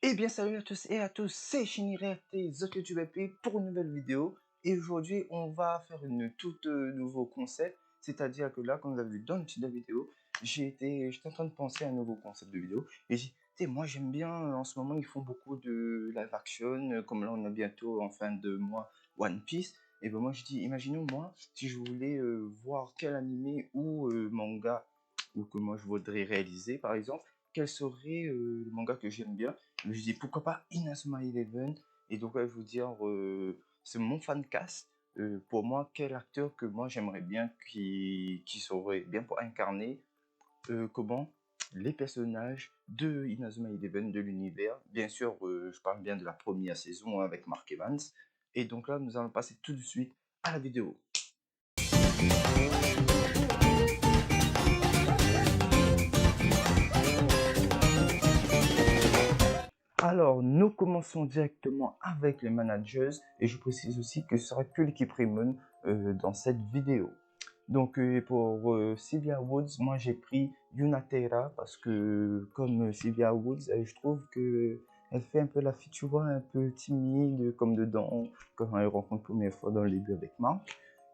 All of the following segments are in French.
Eh bien, salut à tous et à tous, c'est Shinirete, The YouTube EP pour une nouvelle vidéo. Et aujourd'hui, on va faire une toute nouveau concept. C'est-à-dire que là, comme vous avez vu dans le titre de la vidéo, j'étais en train de penser à un nouveau concept de vidéo. Et j'ai dit, tu sais, moi j'aime bien, en ce moment, ils font beaucoup de live action. Comme là, on a bientôt, en fin de mois, One Piece. Et ben moi, je dis, imaginons, moi, si je voulais voir quel animé ou manga, ou que moi je voudrais réaliser, par exemple, quel serait le manga que j'aime bien. Je dis pourquoi pas Inazuma Eleven. Et donc, ouais, je veux dire, c'est mon fan cast. Pour moi, quel acteur que moi j'aimerais bien qui saurait bien pour incarner comment les personnages de Inazuma Eleven, de l'univers. Bien sûr, je parle bien de la première saison avec Mark Evans. Et donc là, nous allons passer tout de suite à la vidéo. Alors, nous commençons directement avec les managers et je précise aussi que ce sera que l'équipe Raymond dans cette vidéo. Donc, pour Sylvia Woods, moi j'ai pris Yunatera parce que, comme Sylvia Woods, je trouve que elle fait un peu la fille, tu vois, un peu timide, comme dedans, quand elle rencontre pour la première fois dans le début avec Mark.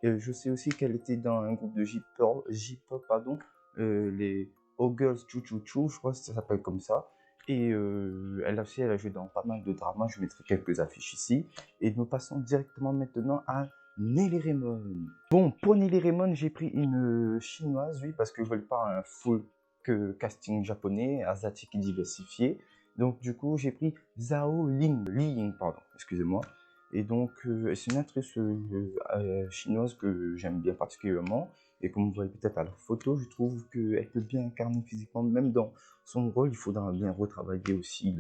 Et je sais aussi qu'elle était dans un groupe de J-pop, pardon, les Oh Girls Choo Choo Choo, je crois que ça s'appelle comme ça. Et elle aussi, elle a joué dans pas mal de dramas. Je mettrai quelques affiches ici. Et nous passons directement maintenant à Nelly Raymond. Bon, pour Nelly Raymond, j'ai pris une chinoise, oui, parce que je ne veux pas un full casting japonais, asiatique et diversifié. Donc, du coup, j'ai pris Zhao Ling, pardon, excusez-moi. Et donc, c'est une actrice chinoise que j'aime bien particulièrement. Et comme vous voyez peut-être à la photo, je trouve qu'elle peut bien incarner physiquement, même dans son rôle. Il faudra bien retravailler aussi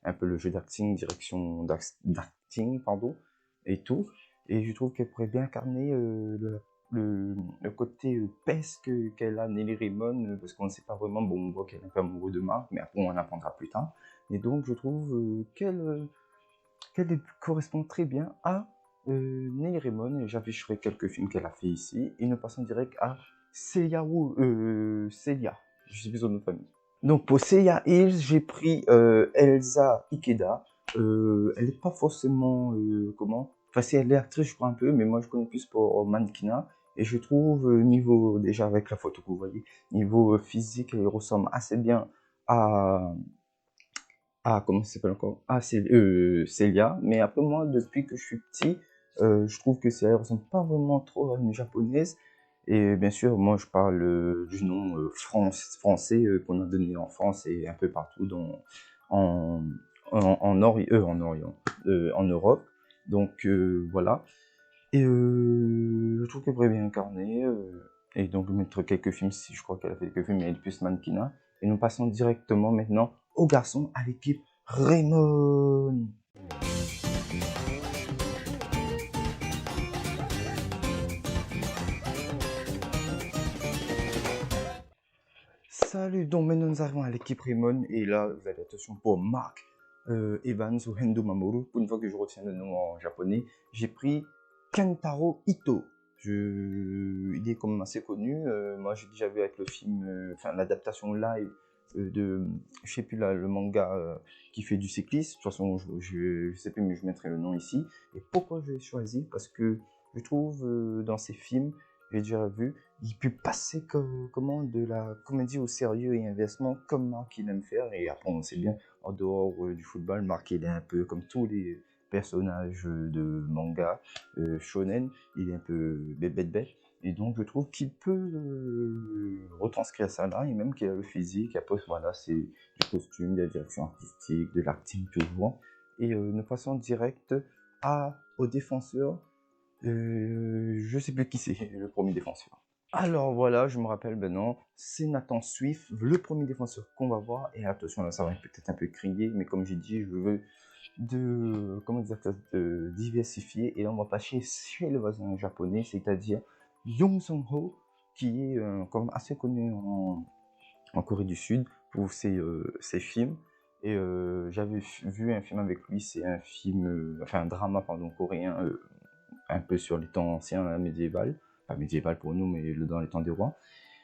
un peu le jeu d'acting, direction d'acting, pardon, et tout. Et je trouve qu'elle pourrait bien incarner le côté pesque qu'elle a Nelly Raymond, parce qu'on ne sait pas vraiment, bon, on voit qu'elle est un peu amoureuse de Marc, mais après on en apprendra plus tard. Et donc je trouve qu'elle correspond très bien à Nelly Raymond. J'afficherai quelques films qu'elle a fait ici. Et nous passons direct à Celia, Celia, je sais plus son nom de famille. Donc pour Celia Hills, j'ai pris Elsa Ikeda. Elle n'est pas forcément comment. Enfin, si elle est actrice, je crois un peu, mais moi je connais plus pour Mannequinat. Et je trouve niveau déjà avec la photo que vous voyez, niveau physique, elle ressemble assez bien à comment ça s'appelle encore? Ah, c'est Célia. Mais après, moi, depuis que je suis petit, je trouve que Célia ressemble pas vraiment trop à une japonaise. Et bien sûr, moi, je parle du nom français qu'on a donné en France et un peu partout en, en Europe. Donc, voilà. Et je trouve qu'elle pourrait bien incarner. Et donc, mettre quelques films, si je crois qu'elle a fait quelques films, mais elle est plus mannequinat. Et nous passons directement maintenant aux garçons, à l'équipe Raymond. Salut, donc maintenant nous arrivons à l'équipe Raymond. Et là, vous avez attention pour Mark Evans ou Hendo Mamoru. Pour une fois que je retiens le nom en japonais, j'ai pris Kentaro Ito. Il est quand même assez connu. Moi, j'ai déjà vu avec le film, enfin l'adaptation live de, je sais plus là, le manga qui fait du cyclisme. De toute façon, je sais plus, mais je mettrai le nom ici. Et pourquoi je l'ai choisi? Parce que je trouve dans ces films, j'ai déjà vu, il peut passer comment de la comédie au sérieux et inversement, comme Marc il aime faire. Et après, on sait bien, en dehors du football, Marc il est un peu comme tous les personnages de manga shonen, il est un peu bête. Et donc, je trouve qu'il peut retranscrire ça là, et même qu'il a le physique. Après, voilà, c'est du costume, de la direction artistique, de l'acting toujours. Et nous passons direct au défenseur. Je sais plus qui c'est, le premier défenseur. Alors voilà, je me rappelle maintenant, c'est Nathan Swift, le premier défenseur qu'on va voir. Et attention, là, ça va peut-être un peu crier, mais comme j'ai dit, je veux de diversifier. Et là, on va passer chez le voisin japonais, c'est-à-dire Yong Sung-ho, qui est quand même assez connu en Corée du Sud pour ses films. Et j'avais vu un film avec lui, c'est un film, enfin un drama pardon, coréen, un peu sur les temps anciens, médiéval. Pas médiéval pour nous, mais dans les temps des rois.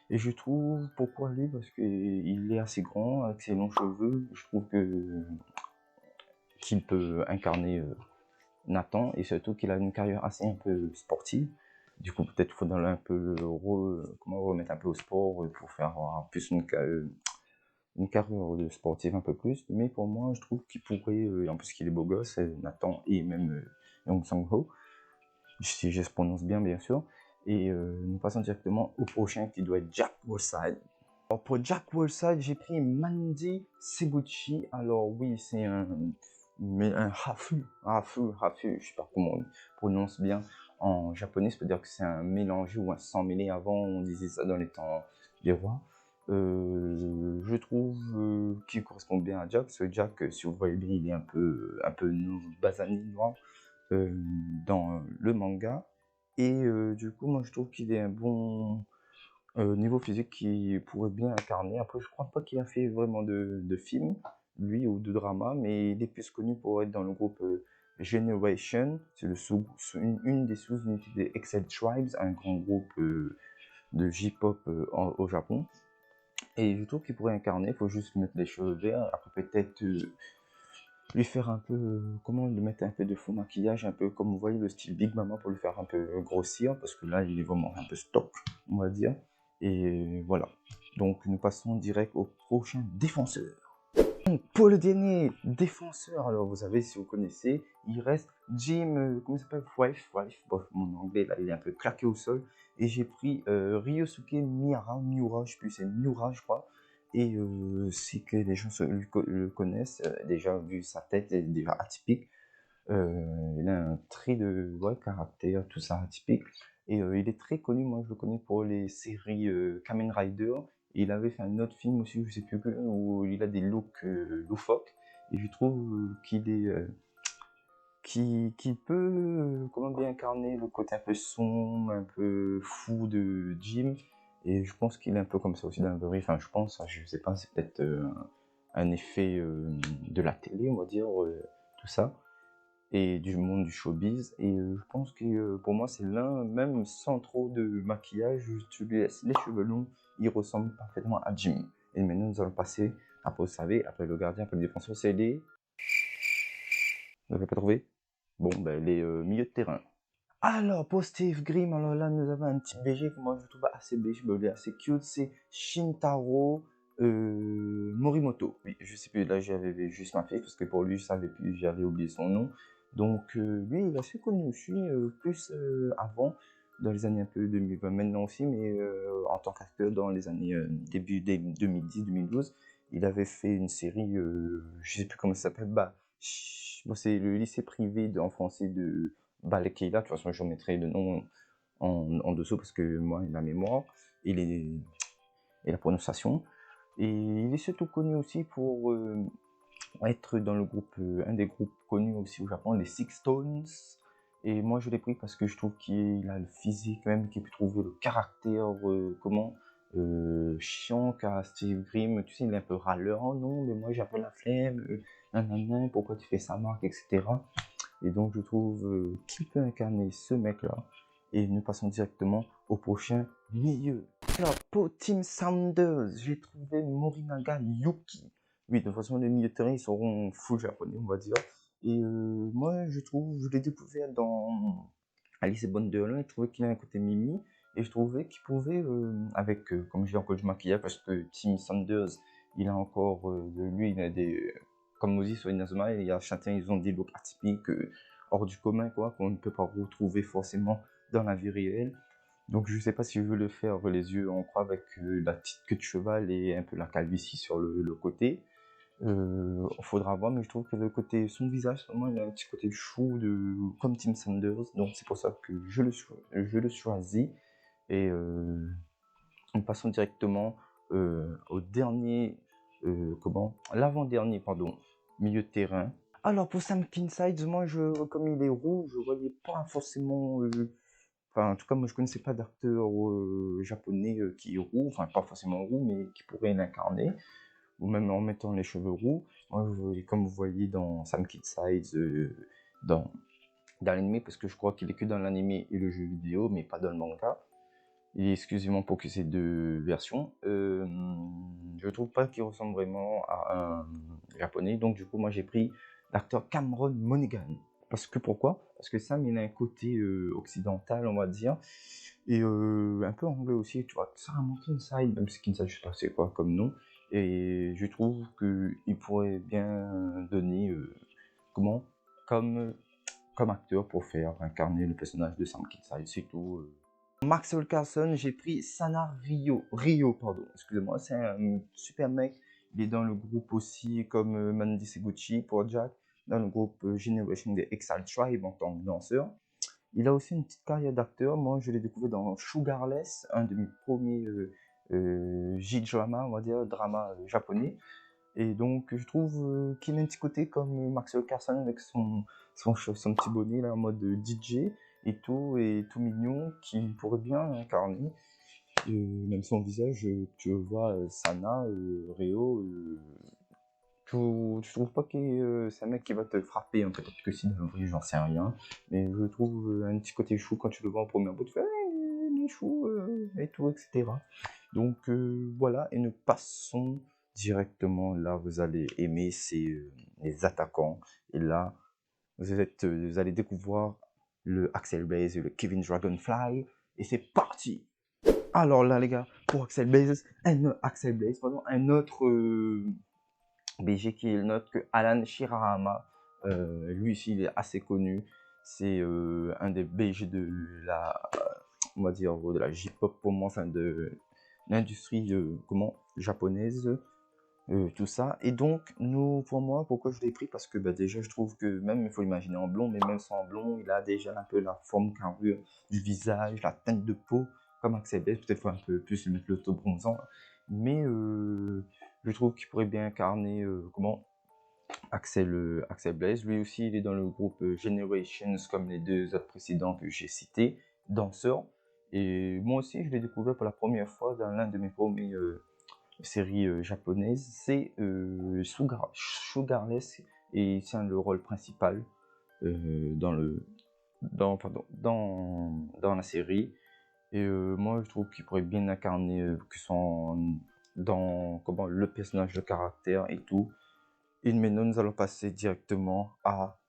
Et je trouve, pourquoi lui? Parce qu'il est assez grand, avec ses longs cheveux. Je trouve que qu'il peut incarner Nathan, et surtout qu'il a une carrière assez un peu sportive. Du coup, peut-être qu'il faudra un peu remettre un peu au sport pour faire avoir plus une carrière de sportive un peu plus. Mais pour moi, je trouve qu'il pourrait, en plus qu'il est beau gosse, Nathan, et même Yong Sang-ho, si je prononce bien sûr. Et nous passons directement au prochain qui doit être Jack Wolfside. Alors pour Jack Wolfside, j'ai pris Mandy Seguchi. Alors oui, c'est un hafu, je sais pas comment on prononce bien en japonais, c'est-à-dire que c'est un mélangé ou un sang mêlé. Avant, on disait ça dans les temps des rois. Je trouve qu'il correspond bien à Jack, parce que Jack, si vous voyez bien, il est un peu basané noir dans le manga. Et du coup, moi je trouve qu'il est un bon niveau physique qui pourrait bien incarner. Après, je crois pas qu'il a fait vraiment de films, lui, ou de drama, mais il est plus connu pour être dans le groupe Generation. C'est une des sous-unités des Excel Tribes, un grand groupe de J-pop au Japon. Et je trouve qu'il pourrait incarner, il faut juste lui mettre les cheveux verts, après peut-être lui faire un peu, lui mettre un peu de faux maquillage, un peu comme vous voyez le style Big Mama pour le faire un peu grossir, parce que là il est vraiment un peu stock, on va dire. Et voilà. Donc nous passons direct au prochain défenseur. Donc pour le dernier défenseur, alors vous savez, si vous connaissez, il reste Jim, comment il s'appelle, Wife, bon, mon anglais là il est un peu claqué au sol. Et j'ai pris Ryosuke Miura, je sais plus, c'est Miura je crois. Et c'est que les gens le connaissent, déjà vu sa tête, elle est déjà atypique. Il a un trait de caractère, tout ça atypique. Et il est très connu, moi je le connais pour les séries Kamen Rider. Et il avait fait un autre film aussi, je sais plus, où il a des looks loufoques. Et je trouve qu'il est qui peut comment bien incarner le côté un peu sombre, un peu fou de Jim. Et je pense qu'il est un peu comme ça aussi dans le vrai. Enfin, je pense, je sais pas, c'est peut-être un effet de la télé, on va dire, tout ça, et du monde du showbiz. Et je pense que pour moi, c'est l'un, même sans trop de maquillage, tu lui laisses les cheveux longs, il ressemble parfaitement à Jim. Et maintenant, nous allons passer, après, vous savez, après le gardien, après le défenseur, c'est les. Vous n'avez pas trouvé? Bon, ben, les milieux de terrain. Alors, pour Steve Grimm, alors là, nous avons un petit BG que moi je trouve assez BG, assez cute, c'est Shintaro Morimoto. Oui, je sais plus, là j'avais juste ma fille, parce que pour lui, je savais plus, j'avais oublié son nom. Donc, lui, il est assez connu aussi, plus avant, dans les années un peu 2020, maintenant aussi, mais en tant qu'acteur dans les années début 2010-2012, il avait fait une série, je sais plus comment ça s'appelle, bon, c'est le lycée privé en français de Balakeila. De toute façon, je mettrai le nom en dessous parce que moi, la mémoire et, et la prononciation. Et il est surtout connu aussi pour être dans le groupe, un des groupes connus aussi au Japon, les Six Stones. Et moi, je l'ai pris parce que je trouve qu'il a le physique même, qu'il peut trouver le caractère, chiant qu'a Steve Grimm. Tu sais, il est un peu râleur. Oh non, mais moi, j'ai un peu la flemme. Nanana, pourquoi tu fais ça, Marc, etc. Et donc je trouve qu'il peut incarner ce mec-là. Et nous passons directement au prochain milieu. Alors pour Team Sanders, j'ai trouvé Morinaga Yuki. Oui, de toute façon les milieux de terrain ils seront full japonais, on va dire. Et moi je trouve, je l'ai découvert dans Alice et Borderland, je trouvais qu'il a un côté mimi. Et je trouvais qu'il pouvait, avec, comme j'ai encore du maquillage, parce que Tim Sanders, il a encore, lui, il a des, comme Ozzy sur Inazuma, il y a certains, ils ont des looks atypiques, hors du commun, quoi, qu'on ne peut pas retrouver forcément dans la vie réelle. Donc je sais pas si je veux le faire les yeux en croix avec la petite queue de cheval et un peu la calvitie sur le côté. Faudra voir, mais je trouve que le côté, son visage, vraiment, il a un petit côté chou comme Tim Sanders, donc c'est pour ça que je le choisis. Et nous passons directement au dernier, l'avant-dernier, pardon, milieu de terrain. Alors pour Sam Kinsides, moi, comme il est roux, je voyais pas forcément. Enfin, en tout cas, moi, je connaissais pas d'acteur japonais qui est roux, enfin, pas forcément roux, mais qui pourrait l'incarner, ou même en mettant les cheveux roux. Moi, comme vous voyez dans Sam Kinsides, dans l'anime, parce que je crois qu'il est que dans l'anime et le jeu vidéo, mais pas dans le manga. Et excusez-moi pour que ces deux versions. Je trouve pas qu'il ressemble vraiment à un japonais, donc du coup moi j'ai pris l'acteur Cameron Monaghan. Parce que pourquoi? Parce que Sam, il a un côté occidental, on va dire, et un peu anglais aussi, tu vois. Sarah Kinside, même si Kinside, je sais pas c'est quoi comme nom, et je trouve qu'il pourrait bien donner, comme acteur pour faire incarner le personnage de Sam Kinside, c'est tout. Maxwell Carlson, j'ai pris Sana Rio, pardon, excusez-moi, c'est un super mec. Il est dans le groupe aussi comme Mandy Seguchi pour Jack, dans le groupe Generation des Exile Tribe en tant que danseur. Il a aussi une petite carrière d'acteur. Moi, je l'ai découvert dans Sugarless, un de mes premiers J-drama, on va dire, drama japonais. Et donc, je trouve qu'il a un petit côté comme Maxwell Carlson avec son petit bonnet là, en mode DJ et tout mignon, qui pourrait bien incarner. Même son visage, tu vois, Sana, Ryo, tu trouves pas que c'est un mec qui va te frapper, hein, peut-être que si, en vrai, j'en sais rien, mais je trouve un petit côté chou quand tu le vois en premier bout, tu fais hey, il est chou, et tout, etc. Donc voilà, et nous passons directement là, vous allez aimer, c'est les attaquants, et là, vous allez découvrir le Axel Blaze et le Kevin Dragonfly, et c'est parti. Alors là, les gars, pour Axel Blaze, un autre BG qui est le nôtre que Alan Shirahama. Lui ici, il est assez connu. C'est un des BG de la, on va dire, de la J-pop pour moi, enfin de l'industrie japonaise, tout ça. Et donc, pour moi, pourquoi je l'ai pris? Parce que déjà, je trouve que même, il faut l'imaginer en blond, mais même sans blond, il a déjà un peu la forme carrure du visage, la teinte de peau, comme Axel Blaze. Peut-être faut un peu plus lui mettre l'auto-bronzant. Mais je trouve qu'il pourrait bien incarner Axel Blaze. Lui aussi, il est dans le groupe Generations, comme les deux autres précédents que j'ai cités, danseurs. Et moi aussi, je l'ai découvert pour la première fois dans l'un de mes premiers séries japonaises. C'est Sugarless, et il tient le rôle principal dans la série. Et moi, je trouve qu'il pourrait bien incarner le personnage, de caractère et tout. Et maintenant, nous allons passer directement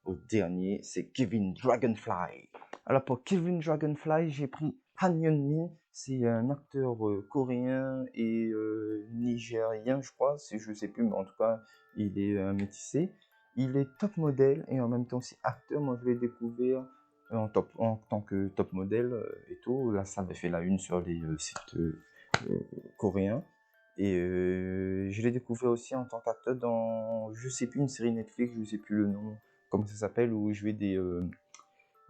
au dernier, c'est Kevin Dragonfly. Alors pour Kevin Dragonfly, j'ai pris Han Yeon-min. C'est un acteur coréen et nigérien, je crois, je sais plus, mais en tout cas, il est métissé. Il est top modèle et en même temps aussi acteur. Moi, je l'ai découvert en tant que top modèle et tout. Là, ça avait fait la une sur les sites coréens. Et je l'ai découvert aussi en tant qu'acteur dans, je sais plus, une série Netflix, je sais plus le nom, comment ça s'appelle, où je jouais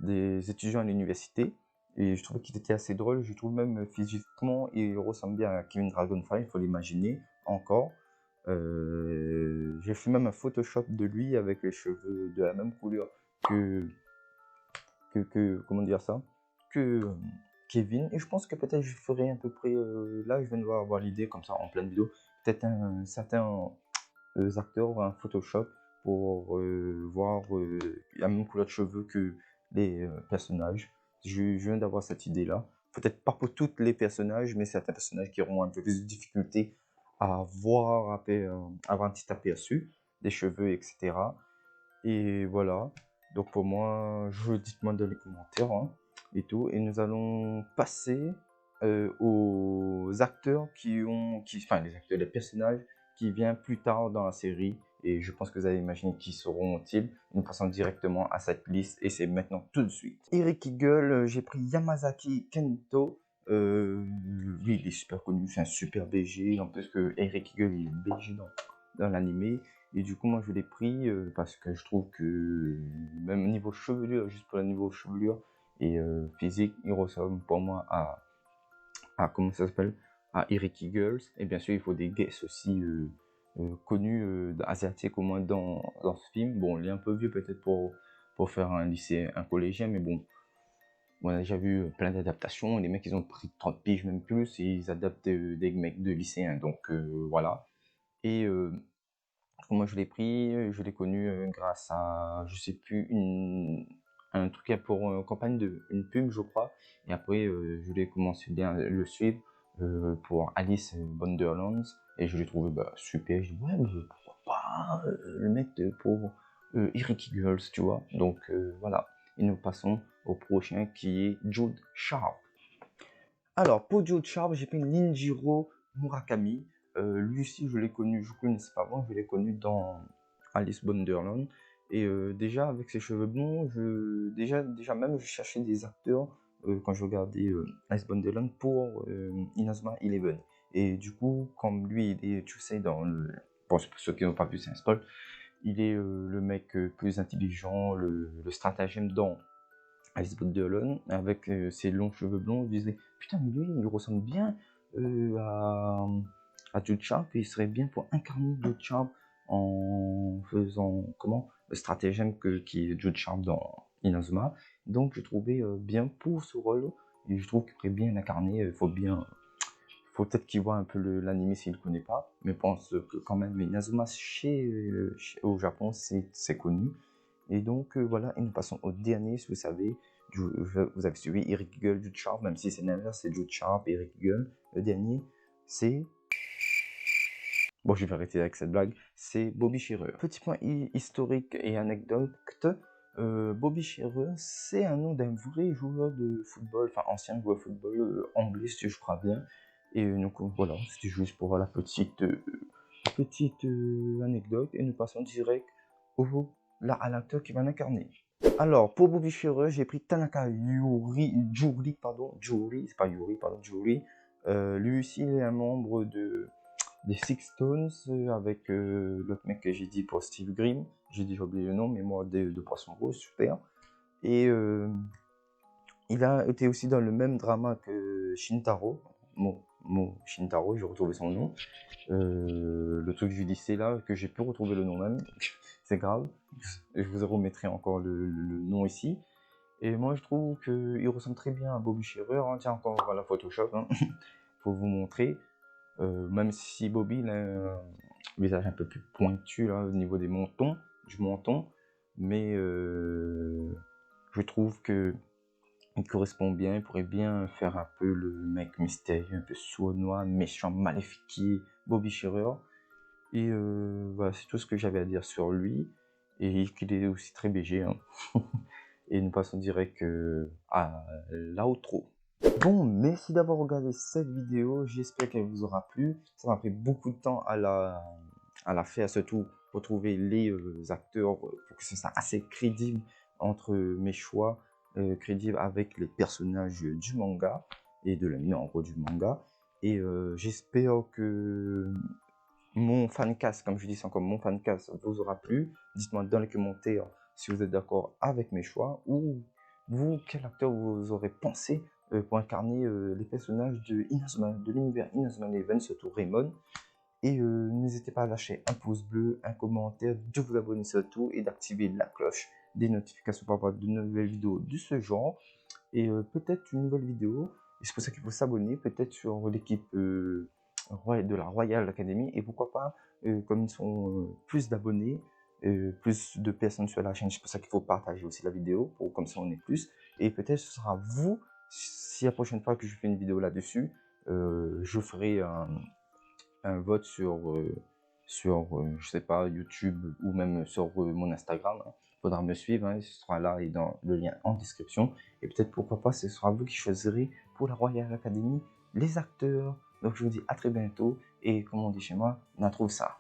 des étudiants à l'université. Et je trouvais qu'il était assez drôle. Je trouve même physiquement, il ressemble bien à Kevin Dragonfly, il faut l'imaginer encore. J'ai fait même un Photoshop de lui avec les cheveux de la même couleur que comment dire ça, que Kevin. Et je pense que peut-être je ferai à peu près, là je viens de avoir l'idée comme ça en pleine vidéo, peut-être certains acteurs, un Photoshop pour voir la même couleur de cheveux que les personnages. Je viens d'avoir cette idée là. Peut-être pas pour tous les personnages, mais certains personnages qui auront un peu plus de difficulté à voir, avoir un petit aperçu des cheveux, etc. Et voilà. Donc pour moi, dites-moi dans les commentaires et tout. Et nous allons passer aux acteurs les personnages qui viennent plus tard dans la série. Et je pense que vous allez imaginer qui seront-ils. Nous passons directement à cette liste et c'est maintenant tout de suite. Eric Eagle, j'ai pris Yamazaki Kento. Lui, il est super connu, c'est un super BG. En plus que Eric Eagle, il est BG dans l'animé. Et du coup, moi, je l'ai pris parce que je trouve que même au niveau chevelure, juste pour le niveau chevelure et physique, il ressemble pour moi comment ça s'appelle, à Eric Eagles. Et bien sûr, il faut des guests aussi connus, asiatiques au moins dans ce film. Bon, il est un peu vieux peut-être pour faire un lycée, un collégien, mais bon, on a déjà vu plein d'adaptations. Les mecs, ils ont pris 30 piges, même plus, et ils adaptent des mecs de lycéens. Donc voilà. Et moi, je l'ai pris, je l'ai connu grâce à, je sais plus, un truc pour une campagne une pub, je crois. Et après, je l'ai commencé bien à le suivre pour Alice Wonderlands. Et je l'ai trouvé super. Je dis, ouais, mais pourquoi pas le mettre pour Eric Eagles, tu vois. Donc voilà, et nous passons au prochain qui est Jude Sharp. Alors, pour Jude Sharp, j'ai pris Ninjiro Murakami. Lui aussi, je l'ai connu, je ne connaissais pas avant, je l'ai connu dans Alice Wonderland. Et déjà, avec ses cheveux blonds, déjà même, je cherchais des acteurs quand je regardais Alice Wonderland pour Inazuma 11. Et du coup, comme lui, il est, tu sais, dans le... Bon, pour ceux qui n'ont pas vu, c'est un spoil. Il est le mec plus intelligent, le stratagème dans Alice Wonderland, avec ses longs cheveux blonds. Je disais, putain, mais lui, il ressemble bien à Jude Sharp, et il serait bien pour incarner Jude Sharp en faisant, comment, le stratagème qui est Jude Sharp dans Inazuma. Donc, je trouvais bien pour ce rôle, et je trouve qu'il pourrait bien l'incarner. Il faut peut-être qu'il voit un peu l'anime s'il ne le connaît pas, mais je pense que quand même, Inazuma au Japon, c'est connu. Et donc voilà, et nous passons au dernier, si vous savez, vous avez suivi Eric Eagle, Jude Sharp, même si c'est l'inverse, c'est Jude Sharp, Eric Eagle. Le dernier, c'est... Bon, je vais arrêter avec cette blague, c'est Bobby Shearer. Petit point historique et anecdote, Bobby Shearer, c'est un nom d'un vrai joueur de football, enfin ancien joueur de football anglais, si je crois bien. Et donc voilà, c'était juste pour la petite anecdote, et nous passons direct à l'acteur qui va l'incarner. Alors, pour Bobby Shearer, j'ai pris Tanaka Juri. Lui aussi, il est un membre des Six Stones, avec l'autre mec que j'ai dit pour Steve Grimm. J'ai déjà oublié le nom, mais moi, de Poisson Rose, super. Et il a été aussi dans le même drama que Shintaro. Shintaro, j'ai retrouvé son nom. Le truc du lycée là, que j'ai pu retrouver le nom même, c'est grave. Je vous remettrai encore le nom ici. Et moi je trouve qu'il ressemble très bien à Bobby Shearer. Hein. Tiens, encore voilà, Photoshop, hein. Faut vous montrer. Même si Bobby il a un visage un peu plus pointu là, au niveau du menton, mais je trouve que il correspond bien, il pourrait bien faire un peu le mec mystérieux, un peu sournois, méchant, maléfique qui est Bobby Shearer. Et voilà, c'est tout ce que j'avais à dire sur lui. Et qu'il est aussi très BG. Hein. Et nous passons direct à l'outro. Bon, merci d'avoir regardé cette vidéo. J'espère qu'elle vous aura plu. Ça m'a pris beaucoup de temps à la faire, surtout pour trouver les acteurs, pour que ce soit assez crédible entre mes choix. Crédible avec les personnages du manga et de l'anime, en gros du manga. Et j'espère que mon fancast, comme je dis, c'est encore mon fancast, vous aura plu. Dites-moi dans les commentaires si vous êtes d'accord avec mes choix, ou vous, quel acteur vous aurez pensé pour incarner les personnages de l'univers Inazuma 11, surtout Raymond. Et n'hésitez pas à lâcher un pouce bleu, un commentaire, de vous abonner surtout et d'activer la cloche des notifications pour avoir de nouvelles vidéos de ce genre. Et peut-être une nouvelle vidéo, et c'est pour ça qu'il faut s'abonner, peut-être sur l'équipe de la Royal Academy. Et pourquoi pas, comme ils sont plus d'abonnés, plus de personnes sur la chaîne, c'est pour ça qu'il faut partager aussi la vidéo, comme ça on est plus. Et peut-être ce sera vous, si la prochaine fois que je fais une vidéo là-dessus, je ferai un vote sur je sais pas, YouTube ou même sur mon Instagram. Hein. Faudra me suivre, hein, ce sera là et dans le lien en description. Et peut-être pourquoi pas, ce sera vous qui choisirez pour la Royal Academy les acteurs. Donc je vous dis à très bientôt, et comme on dit chez moi, on trouve ça.